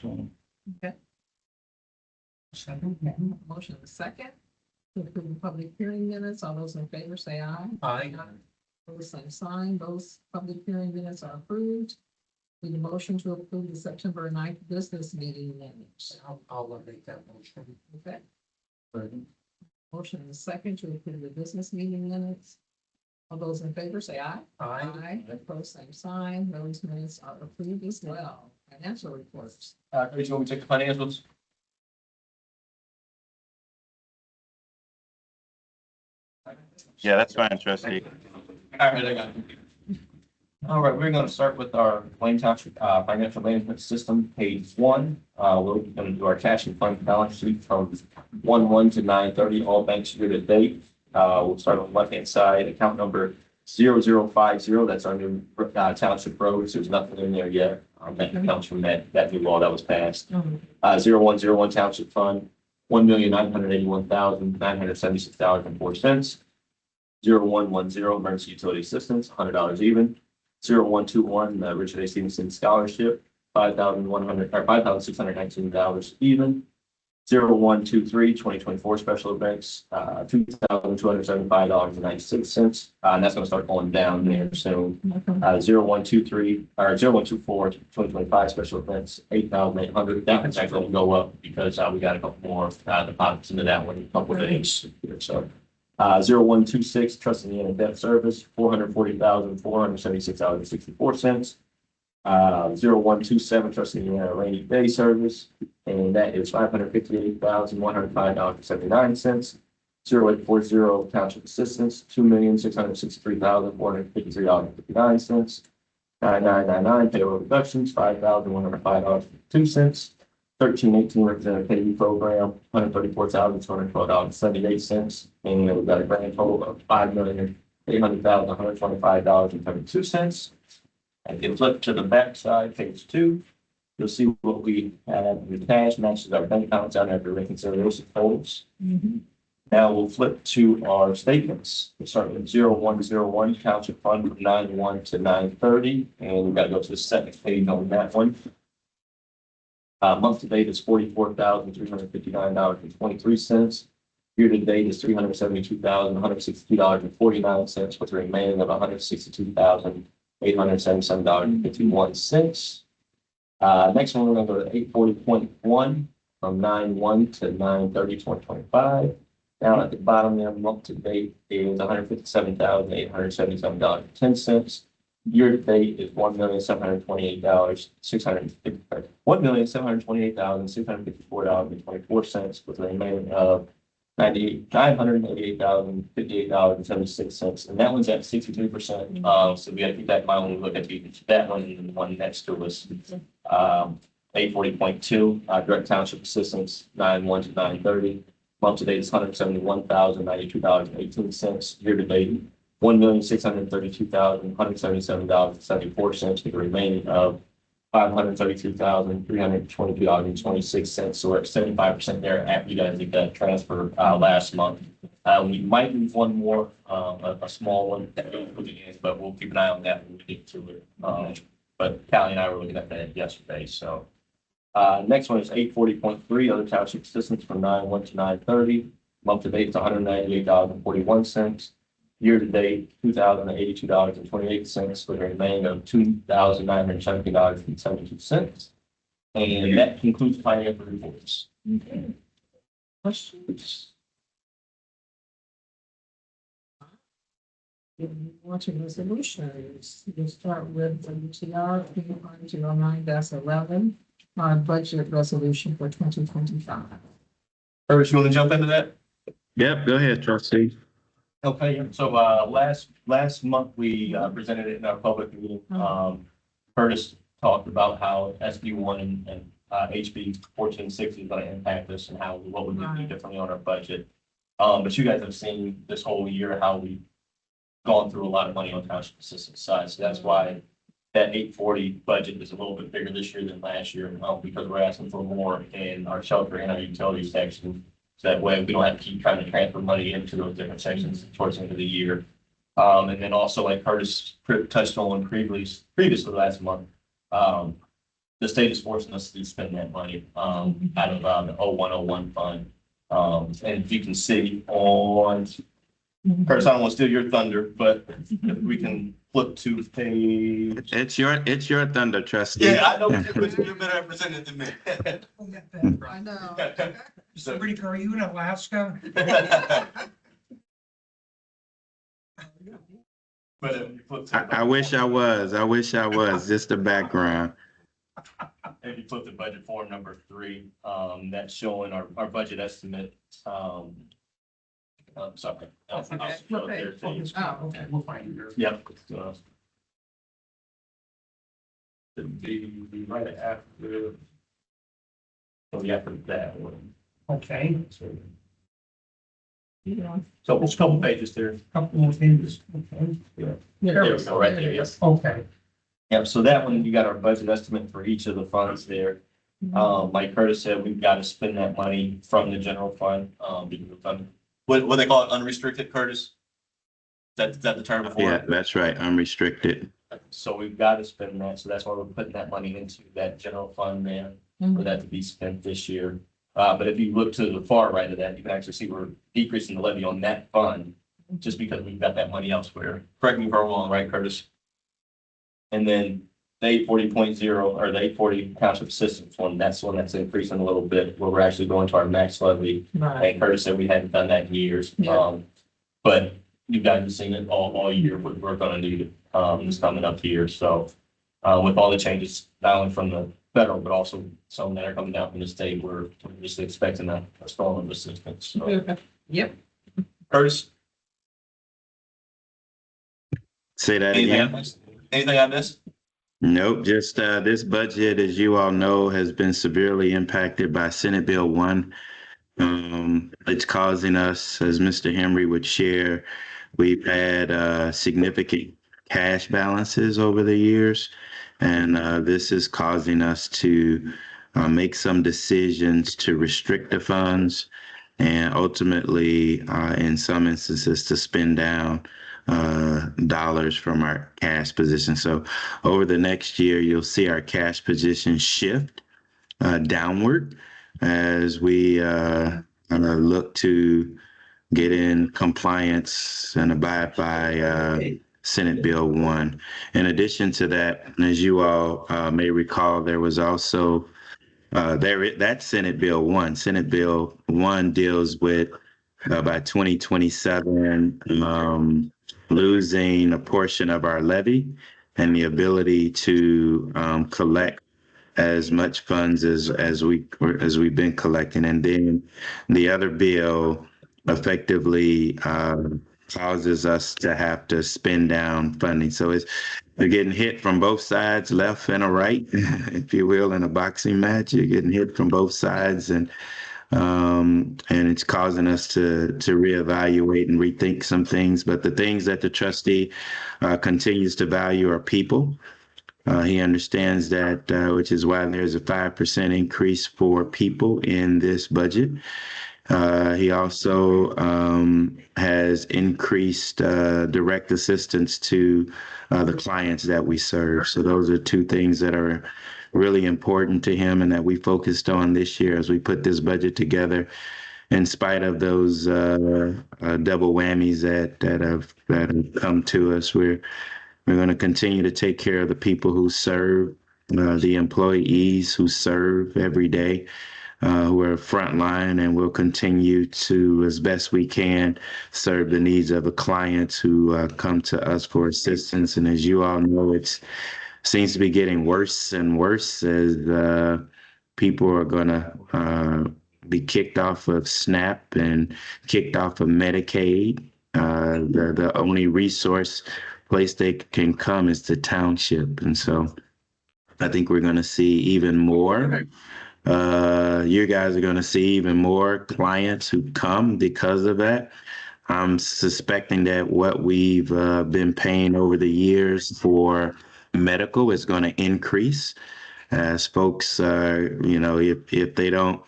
Okay. Motion is second. To approve the public hearing minutes. All those in favor say aye. Aye. Those same sign. Those public hearing minutes are approved. Need a motion to approve the September 9th business meeting minutes. I'll make that motion. Okay. Motion is second to approve the business meeting minutes. All those in favor say aye. Aye. Opposed, same sign. Those minutes are approved as well. Financial reports. Chris, you want me to take the financials? Yeah, that's fine, trustee. All right, I got it. All right, we're gonna start with our Wayne Township financial management system, page 1. We're gonna do our cash and fund balance sheet from 1/1 to 9/30, all banks year to date. We'll start on the left-hand side, account number 0050. That's our new township roads. There's nothing in there yet. That comes from that new law that was passed. 0101 Township Fund, $1,981,976.04. 0110 Emergency Utility Assistance, $100 even. 0121 Richard A. Stevenson Scholarship, $5,619 even. 0123 2024 special events, $2,275.96. And that's going to start going down there soon. 0123 or 0124 2025 special events, 8,800. That one's actually going to go up because we got a couple more deposits into that one in a couple of days. So 0126 Trustee and Debt Service, $440,476.64. 0127 Trustee Rainy Day Service, and that is $558,105.79. 0840 Township Assistance, $2,663,453.59. 9999 Payroll Reductions, $5,105.02. 1318 Representative Payee Program, $134,212.78. And we've got a grand total of $5,800,125.32. And if you flip to the back side, page 2, you'll see what we have in cash matches our bank accounts out after reconciliation totals. Now we'll flip to our statements. We'll start with 0101 Township Fund from 9/1 to 9/30, and we've got to go to the second page on that one. Month to date is $44,359.23. Year to date is $372,162.49, with a remaining of $162,877.51. Next one, we're going to go to 840.1 from 9/1 to 9/30/2025. Down at the bottom there, month to date is $157,877.10. Year to date is $1,728,654.24, with a remaining of $988,058.76, and that one's at 63%. So we got to keep that in mind when we look at that one and the one next to us. 840.2 Direct Township Assistance, 9/1 to 9/30. Month to date is $171,092.18. Year to date, $1,632,177.74, with a remaining of $533,322.26. So we're at 75% there after you guys did that transfer last month. We might lose one more, a small one, but we'll keep an eye on that when we get to it. But Callie and I were looking at that yesterday. So next one is 840.3 Other Township Assistance from 9/1 to 9/30. Month to date is $198.41. Year to date, $2,082.28, with a remaining of $2,917.72. And that concludes financial reports. Okay. Questions? Watching resolutions, we'll start with the WTR 2009-11, our budget resolution for 2025. Curtis, you want to jump into that? Yep, go ahead, trustee. Okay, so last month we presented it in our public meeting. Curtis talked about how SB1 and HB 1460 is going to impact us and what we need to do differently on our budget. But you guys have seen this whole year how we've gone through a lot of money on township assistance side. So that's why that 840 budget is a little bit bigger this year than last year, because we're asking for more in our shelter and our utility section. So that way we don't have to keep trying to transfer money into those different sections towards the end of the year. And then also, like Curtis touched on previously last month, the state is forcing us to spend that money, out of, the 0101 fund. And if you can see on, Curtis, I don't want to steal your thunder, but if we can flip to page. It's your thunder, trustee. Yeah, I know, but you're better represented than me. I know. So- Rick, are you in Alaska? But if you flip to. I wish I was. Just the background. If you flip to budget form number 3, that's showing our budget estimate, sorry. I'll show it there to you. Oh, okay. We'll find you. Yep. Should be right after. Oh, yeah, for that one. Okay, So it's a couple pages there. couple more things. Okay. There we go, right there, yes. Okay, Yep, so that one, you got our budget estimate for each of the funds there. Like Curtis said, we've got to spend that money from the general fund, because of fund. What they call it, unrestricted, Curtis? Is that the term for Yeah, it? that's right. Unrestricted. So we've got to spend that, so that's why we're putting that money into that general fund there, for that to be spent this year. But if you look to the far right of that, you can actually see we're decreasing the levy on that fund, just because we've got that money elsewhere. Correct me if I'm wrong, right, Curtis? And then the 840.0, or the 840 township assistance one, that's the one that's increasing a little bit, where we're actually going to our max levy. Right. And Curtis said we hadn't done that in years. Yeah. But you guys have seen it all year, what we're gonna need, this coming up here. So, with all the changes, not only from the federal, but also some that are coming down from the state, we're just expecting a storm of assistance. So, Yep. Curtis, Say that anything I again. missed? Anything I missed? Nope, just this budget, as you all know, has been severely impacted by Senate Bill 1. It's causing us, as Mr. Henry would share, we've had significant cash balances over the years, and this is causing us to make some decisions to restrict the funds and ultimately, in some instances, to spend down dollars from our cash position. So over the next year, you'll see our cash position shift downward as we look to get in compliance and abide by Senate Bill 1. In addition to that, as you all may recall, there was also that's Senate Bill 1. Senate Bill 1 deals with by 2027 losing a portion of our levy and the ability to collect as much funds as we've been collecting. And then the other bill effectively causes us to have to spend down funding. So we're getting hit from both sides, left and a right, if you will, in a boxing match. You're getting hit from both sides, and it's causing us to reevaluate and rethink some things. But the things that the trustee continues to value are people. He understands that, which is why there's a 5% increase for people in this budget. He also has increased direct assistance to the clients that we serve. So those are two things that are really important to him and that we focused on this year as we put this budget together. In spite of those double whammies that have come to us, we're going to continue to take care of the people who serve, the employees who serve every day, who are frontline, and we'll continue to, as best we can, serve the needs of the clients who come to us for assistance. And as you all know, it seems to be getting worse and worse as people are going to be kicked off of SNAP and kicked off of Medicaid. The only resource place they can come is the township. And so I think we're going to see even more. You guys are going to see even more clients who come because of that. I'm suspecting that what we've been paying over the years for medical is going to increase as folks, if they don't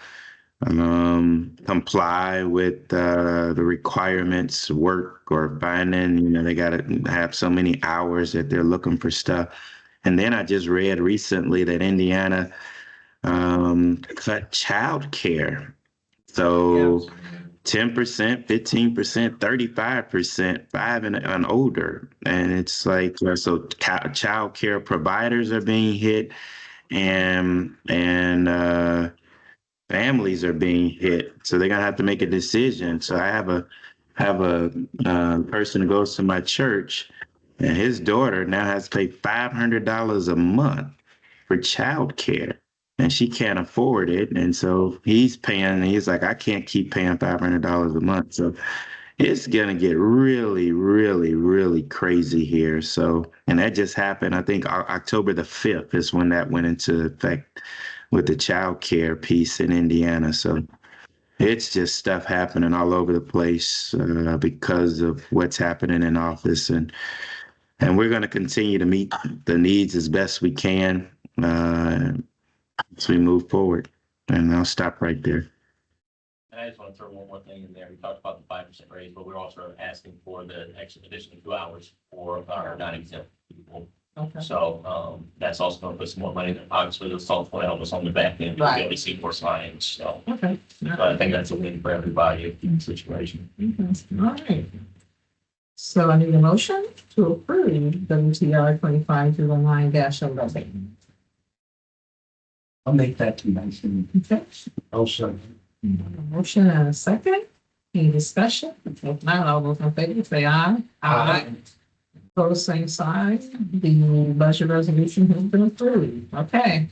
comply with the requirements, work or finding, they got to have so many hours that they're looking for stuff. And then I just read recently that Indiana cut child care. So 10%, 15%, 35%, 5 and older. And it's like, so child care providers are being hit and families are being hit. So they're gonna have to make a decision. So I have a person who goes to my church, and his daughter now has to pay $500 a month for child care, and she can't afford it. And so he's paying, he's like, I can't keep paying $500 a month. So it's gonna get really, really, really crazy here. So, and that just happened. I think October the 5th is when that went into effect with the child care piece in Indiana. So it's just stuff happening all over the place because of what's happening in office, and we're going to continue to meet the needs as best we can as we move forward. And I'll stop right there. And I just want to throw one more thing in there. We talked about the 5% raise, but we're also asking for the extra additional 2 hours for our non-exempt people. Okay. So that's also going to put some more money in their pockets for the salt will help us on the back end. Right. To be able to see more clients. So Okay. I think that's a win for everybody in the situation. All right. So I need a motion to approve WTR 2509-11. I'll make that motion. Okay. Also. A motion and a second. Any discussion? If not, all those in favor say aye. Opposed, same sign. The budget resolution has been approved. Okay.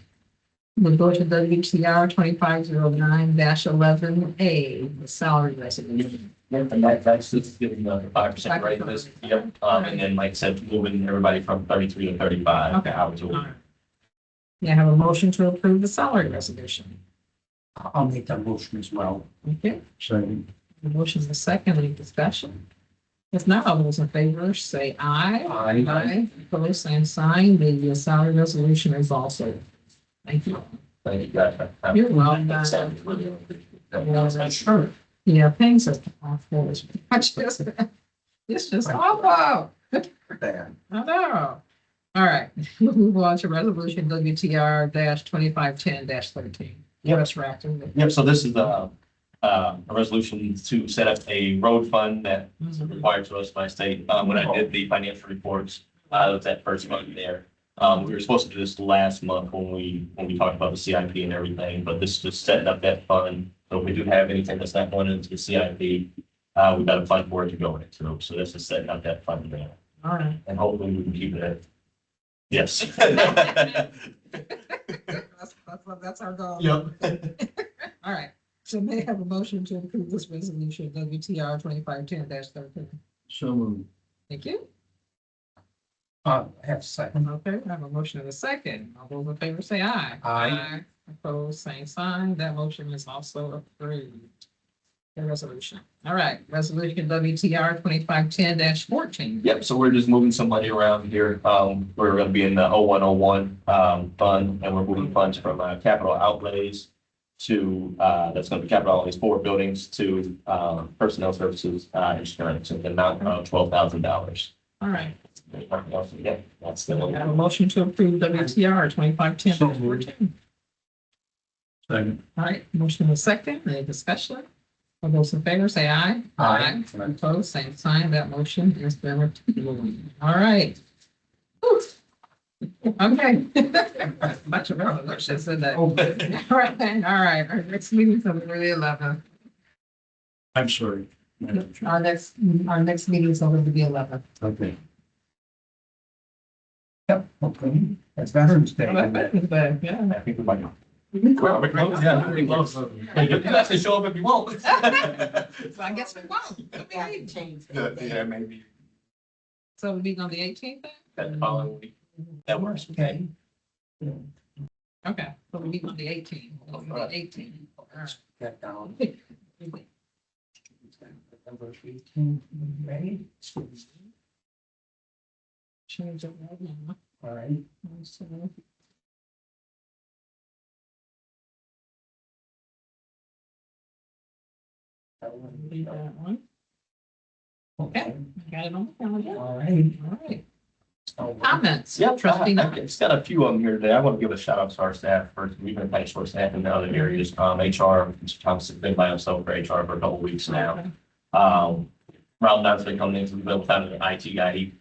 We'll go to WTR 2509-11A, the salary resolution. And that's just giving the 5% raise. Yep. And then like I said, moving everybody from 33 to 35 hours a week. All right. Yeah, I have a motion to approve the salary resolution. I'll make that motion as well. Okay. So, The motion is a second. Any discussion? If not, all those in favor say aye. Aye. Opposed, same sign. The salary resolution is also. Thank you. Thank you guys. You're welcome. Sure. Yeah, things are awful. It's just awful. bad. I know. All right, we'll move on to resolution WTR 2510-13. Yes, Raptor. Yep, so this is a resolution to set up a road fund that is required to us by state. When I did the financial reports, it was that first month there. We were supposed to do this last month when we talked about the CIP and everything, but this is just setting up that fund. So if we do have anything that's not going into the CIP, we've got a fund for it to go into. So this is setting up that fund there. All right. And hopefully we can keep it at. Yes. That's our goal. Yep. All right. So may I have a motion to approve this resolution WTR 2510-13? So moved. Thank you. I have a second. Okay, I have a motion and a second. All those in favor say aye. Aye. Opposed, same sign. That motion is also approved. The resolution. All right, resolution WTR 2510-14. Yep, so we're just moving some money around here. We're gonna be in the 0101 fund, and we're moving funds from capital outlays to that's gonna be capital outlays for buildings to personnel services insurance in the amount of $12,000. All right, Yeah, that's the I one. have a motion to approve WTR 2510-14. Second. All right, motion and a second. Any discussion? All those in favor say aye. Aye. Opposed, same sign. That motion has been approved. All right. Whew. Okay. Bunch of resolutions in that. All right, all right. Our next meeting is on the 11th. I'm sorry. Our next meeting is on the 11th. Okay. Yep, okay. That's Veterans Day. Yeah. I think we might. Well, we're close. Yeah, we're close. You can actually show up if you want. So I guess we won't. Yeah, maybe. So we meet on the 18th then? That following week. That works. Okay. Okay, so we meet on the 18th. On the 18th. All right. That down. November 18th, ready? Change it right now. All right. So, leave that one. Okay, got it on the calendar. All right. All right. Comments? Yep, Trustee I Knight. just got a few of them here today. I want to give a shout out to our staff first. We've been paying short staff in the other areas. HR, Mr. Thomas has been by himself for HR for a couple of weeks now. Ramadan's been coming in, so we've been without an IT guy.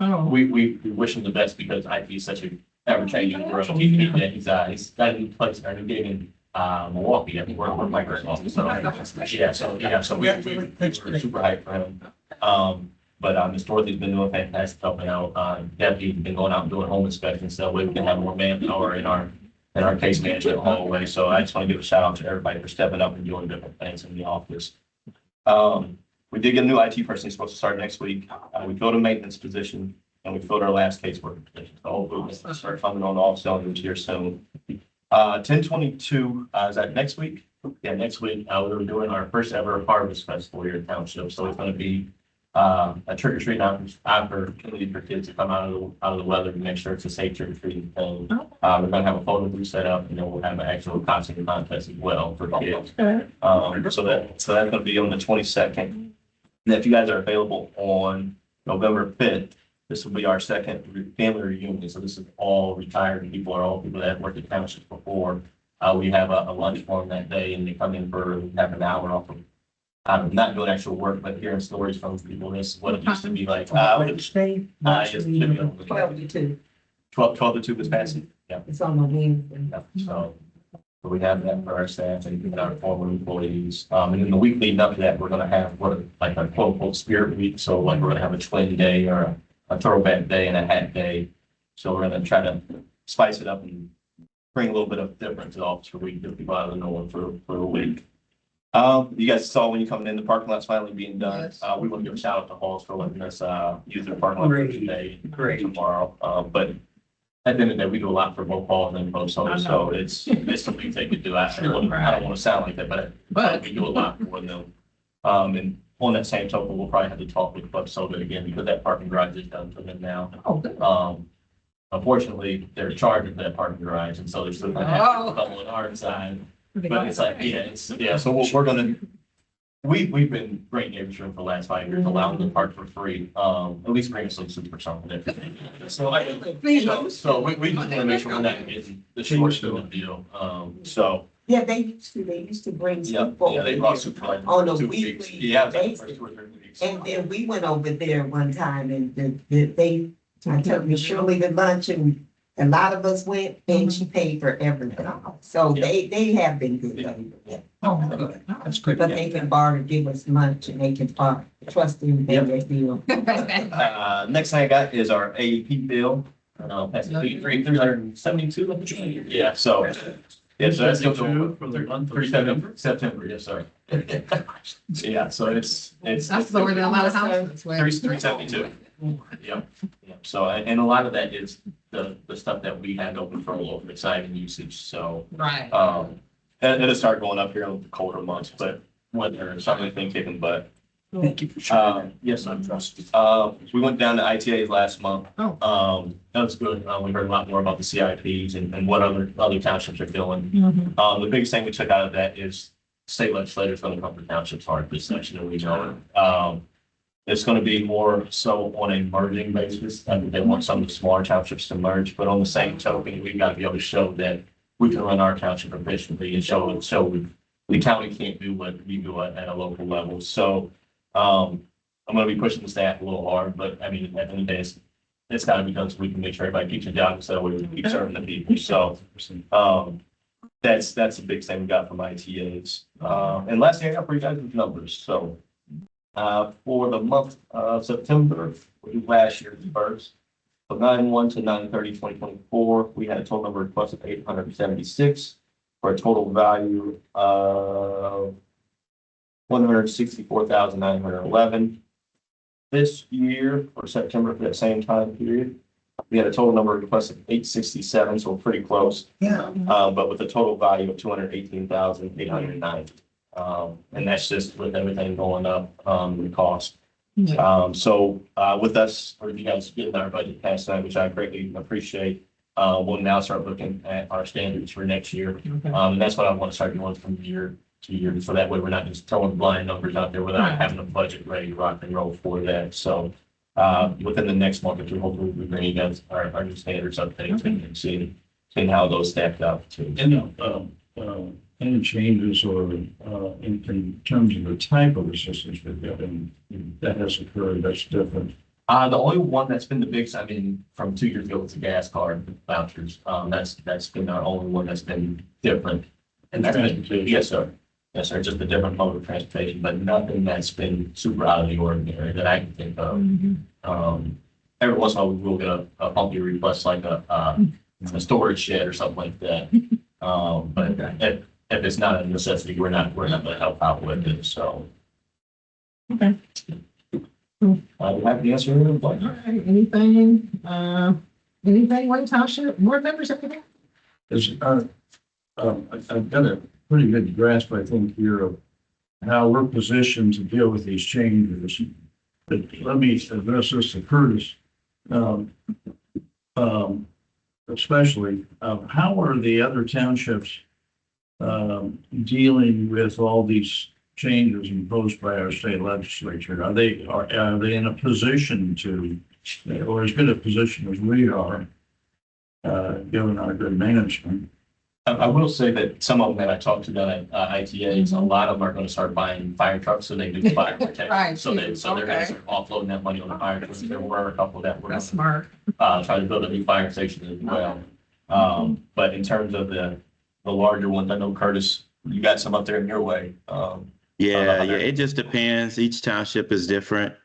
Oh, We wish him the best because IT is such a ever-changing world. He's got a new place, a new gig in Milwaukee. I think we're Microsoft. So we're super hyped for him. But Ms. Dorothy's been doing fantastic helping out. Deputy's been going out and doing home inspections, so we can have more manpower in our case management hallway. So I just want to give a shout out to everybody for stepping up and doing different things in the office. We did get a new IT person who's supposed to start next week. We filled a maintenance position and we filled our last caseworker position. So hopefully we'll start coming on all cylinders here soon. 10/22, is that next week? Yeah, next week, we're doing our first ever harvest festival here in Township. So it's going to be a trick or treat opportunity for kids to come out of the weather to make sure it's a safe trick or treating thing. We're going to have a photo booth set up, and then we'll have an actual costume contest as well for kids. So that's going to be on the 22nd. And if you guys are available on November 5th, this will be our second family reunion. So this is all retired people, or all people that have worked at townships before. We have a lunch for them that day, and they come in for half an hour off of not doing actual work, but hearing stories from people. This is what it used to be like. Which day? Yes, it should be on 12 to 2. 12 to 2 this past. Yeah. It's on the Wednesday. So we have that for our staff and our former employees. And then the week leading up to that, we're going to have like a quote unquote spirit week. So like we're going to have a twin day or a throwback day and a hat day. So we're going to try to spice it up and bring a little bit of difference to the office for week, get people out of the norm for a week. You guys saw when you coming in, the parking lot's finally being done. Yes. We want to give a shout out to Halls for letting us use their parking lot for today, tomorrow. But at the end of the day, we do a lot for both Halls and both homes, so it's something they could do. I don't want to sound like that, but we do a lot for them. And on that same token, we'll probably have to talk with Club Soda again because that parking garage is done for them now. oh, good. Unfortunately, they're charging for that parking garage, and so they're still going to have to come on our side. But it's like, so we're gonna, we've been great neighbors for the last 5 years, allowing them to park for free, at least bring us some soup or something. So we just want to make sure we're not getting the short end of the deal. So, Yeah, they used to bring people. they brought soup for like On a 2 weekly weeks. Yeah, it was like the basis. first 2 or 3 weeks. And then we went over there one time and I took me Shirley to lunch and a lot of us went and she paid for everything. So they have been good. Yeah. Oh, good. That's good. But they can borrow to give us lunch and they can park, trust them, pay their bill. Next thing I got is our AEP bill. That's 372. Yeah, so. Yeah, so that's still For the month through September, yes, sir. Yeah, so it's. That's lower than a lot of houses. 372. Yep. So, and a lot of that is the stuff that we had no control over, site and usage, so. Right. It'll start going up here in the colder months, but winter, something been kicking butt. Thank you for sharing. Yes, I'm trusted. We went down to ITAs last month. That was good. We heard a lot more about the CIPs and what other townships are doing. The biggest thing we took out of that is state legislators going to come to townships hard this session, and we know it. It's going to be more so on a merging basis. They want some of the smaller townships to merge, but on the same token, we've got to be able to show that we can run our township efficiently and show the county can't do what we do at a local level. So I'm going to be pushing the staff a little hard, but I mean, at the end of the day, it's got to be done so we can make sure everybody keeps a job instead of we keep serving the people. So that's the big thing we got from ITAs. And last thing I got for you guys is numbers. So for the month of September, we do last year's first. So 9/1 to 9/30/2024, we had a total number of requests of 876 for a total value of $164,911. This year, for September, for that same time period, we had a total number of requests of 867, so pretty close. Yeah. But with a total value of $218,890. And that's just with everything going up, the cost. So with us, or you guys getting our budget passed tonight, which I greatly appreciate, we'll now start looking at our standards for next year. And that's what I want to start doing from year to year. So that way we're not just throwing blind numbers out there without having a budget ready to rock and roll for that. So within the next month or two, hopefully we bring you guys our new standards updates and seeing how those stacked up too. Any changes or in terms of the type of assistance we've given that has occurred, that's different. The only one that's been the biggest, I mean, from 2 years ago, was the gas card vouchers. That's been our only one that's been different. And that's been, yes, sir. Yes, sir. Just a different mode of transportation, but nothing that's been super out of the ordinary that I can think of. Every once in a while, we will get a funky request like a storage shed or something like that. But if it's not a necessity, we're not going to help out with it. So. Okay. I'm happy to answer your All right, anything, Wayne Township, board members, anything? I've got a pretty good grasp, I think, here of how we're positioned to deal with these changes. But let me address this to Curtis. Especially, how are the other townships dealing with all these changes imposed by our state legislature? Are they in a position to, or as good a position as we are, given our good management? I will say that some of them that I talked to down at ITAs, a lot of them are going to start buying fire trucks so they do fire protection. Right. So they're going to start offloading that money on the fire trucks. There were a couple that were That's smart. trying to build a new fire station as well. But in terms of the larger ones, I know Curtis, you got some up there in your way. Yeah, it just depends. Each township is different.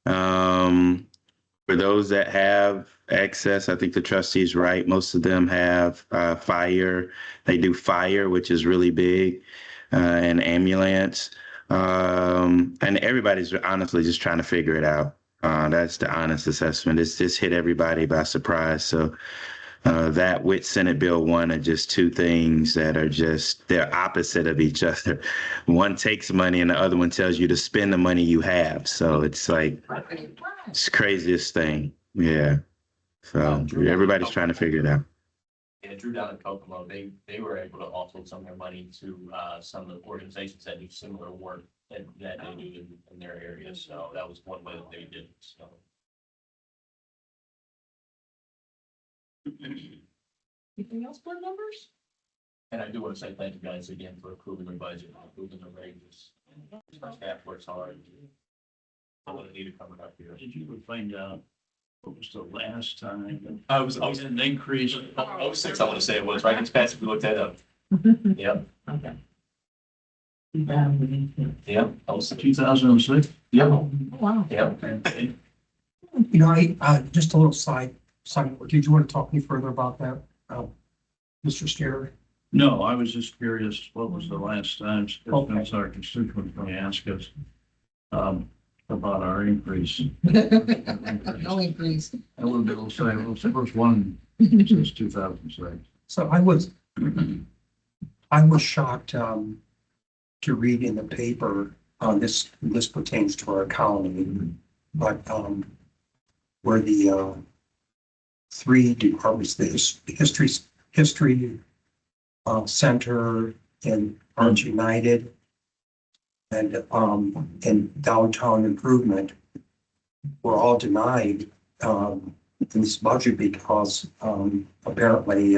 For those that have access, I think the trustee's right. Most of them have fire. They do fire, which is really big, and ambulance. And everybody's honestly just trying to figure it out. That's the honest assessment. It's just hit everybody by surprise. So that with Senate Bill 1 are just two things that are just, they're opposite of each other. One takes money and the other one tells you to spend the money you have. So it's like, it's the craziest thing. Yeah. So everybody's trying to figure it out. Yeah, Drew down in Kokomo, they were able to offload some of their money to some of the organizations that do similar work that they do in their area. So that was one way that they did it. So. Anything else, board members? And I do want to say thank you guys again for approving the budget, approving the raises. Our staff works hard. I want to need it coming up here. Did you find out what was the last time? I was An increase. 06, I want to say it was, right? It's past, we looked that up. Yep. Okay. Yep. I was, 2006? yep. Wow. Yep. You know, I just a little side, did you want to talk any further about that, Mr. Steer? No, I was just curious, what was the last time, Okay. since our constituents may ask us about our increase. No increase. I would be able to say, well, it's the first one since 2006. So I was shocked to read in the paper, this pertains to our county, but where the three departments, the history center and Arts United and downtown improvement were all denied in this budget because apparently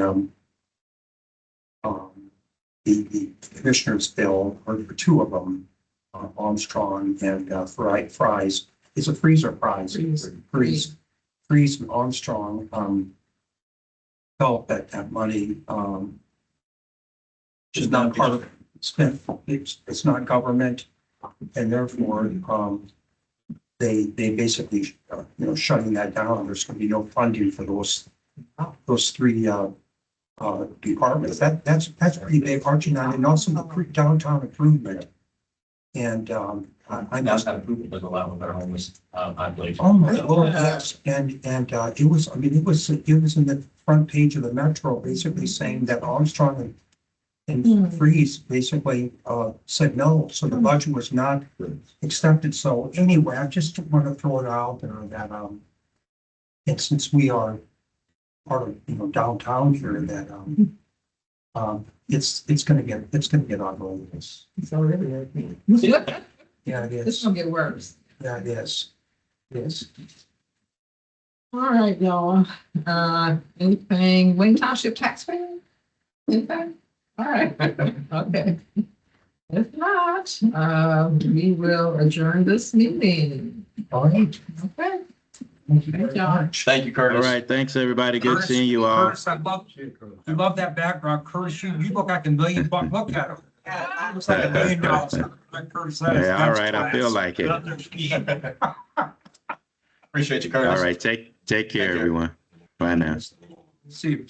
the commissioner's bill, or two of them, Armstrong and Fries, is a freezer prize. Freeze and Armstrong felt that money is not part of it's not government, and therefore they basically shutting that down. There's going to be no funding for those three departments. That's pretty big. Archie and also the downtown improvement. And I Downtown improvement was allowed with our homeless population. oh my Lord, yes, and it was. I mean, it was in the front page of the Metro, basically saying that Armstrong and Freeze basically said no, so the budget was not accepted. So anyway, I just want to throw it out there that and since we are part of downtown here, that it's gonna get ugly. It's already. Yeah, it It's is. gonna get worse. Yeah, it is. Yes. All right, y'all. Anything, Wayne Township taxpayer? Anything? All right, okay. If not, we will adjourn this meeting. All right. Okay. Thank you very y'all. much. Thank you, All Curtis. right, thanks, everybody. Good Curtis, seeing you all. Curtis, I love that background. Curtis, you look like $1,000,000. Look at him. He looks like $1,000,000. Like Curtis said, Yeah, all that's right, I feel class. like it. Appreciate you, All Curtis. right, take care, care. everyone. Bye now. See you.